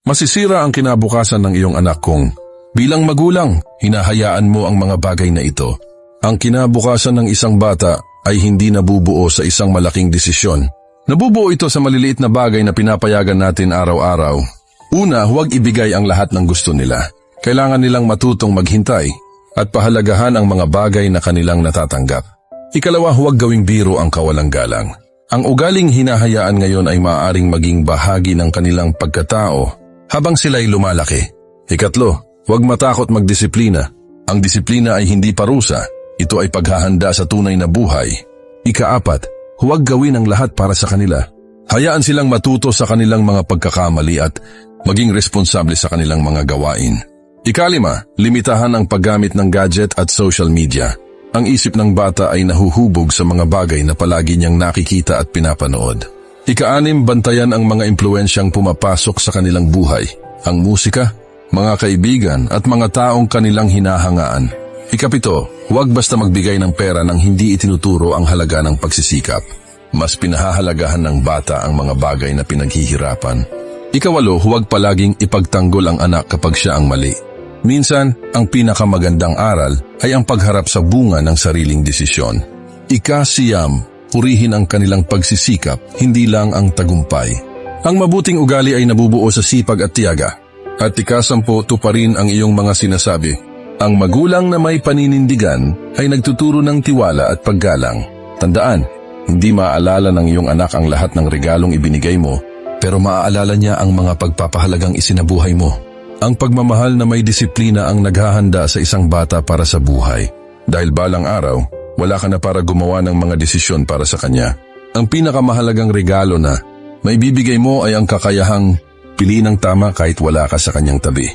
Masisira ang kinabukasan ng iyong anak kung bilang magulang, hinahayaan mo ang mga bagay na ito. Ang kinabukasan ng isang bata ay hindi nabubuo sa isang malaking desisyon. Nabubuo ito sa maliliit na bagay na pinapayagan natin araw-araw. Una, huwag ibigay ang lahat ng gusto nila. Kailangan nilang matutong maghintay at pahalagahan ang mga bagay na kanilang natatanggap. Ikalawa, huwag gawing biro ang kawalang galang. Ang ugaling hinahayaan ngayon ay maaaring maging bahagi ng kanilang pagkatao habang sila'y lumalaki. Ikatlo, huwag matakot magdisiplina. Ang disiplina ay hindi parusa. Ito ay paghahanda sa tunay na buhay. Ikaapat, huwag gawin ang lahat para sa kanila. Hayaan silang matuto sa kanilang mga pagkakamali at maging responsable sa kanilang mga gawain. Ikalima, limitahan ang paggamit ng gadget at social media. Ang isip ng bata ay nahuhubog sa mga bagay na palagi niyang nakikita at pinapanood. Ikaanim, bantayan ang mga impluensyang pumapasok sa kanilang buhay. Ang musika, mga kaibigan at mga taong kanilang hinahangaan. Ikapito, huwag basta magbigay ng pera nang hindi itinuturo ang halaga ng pagsisikap. Mas pinahahalagahan ng bata ang mga bagay na pinaghihirapan. Ikawalo, huwag palaging ipagtanggol ang anak kapag siya ang mali. Minsan, ang pinakamagandang aral ay ang pagharap sa bunga ng sariling desisyon. Ikasiyam, purihin ang kanilang pagsisikap, hindi lang ang tagumpay. Ang mabuting ugali ay nabubuo sa sipag at tiyaga. At ikasampu, tuparin ang iyong mga sinasabi. Ang magulang na may paninindigan ay nagtuturo ng tiwala at paggalang. Tandaan, hindi maaalala ng iyong anak ang lahat ng regalong ibinigay mo, pero maaalala niya ang mga pagpapahalagang isinabuhay mo. Ang pagmamahal na may disiplina ang naghahanda sa isang bata para sa buhay. Dahil balang araw, wala ka na para gumawa ng mga desisyon para sa kanya. Ang pinakamahalagang regalo na may bibigay mo ay ang kakayahang piliin ng tama kahit wala ka sa kanyang tabi.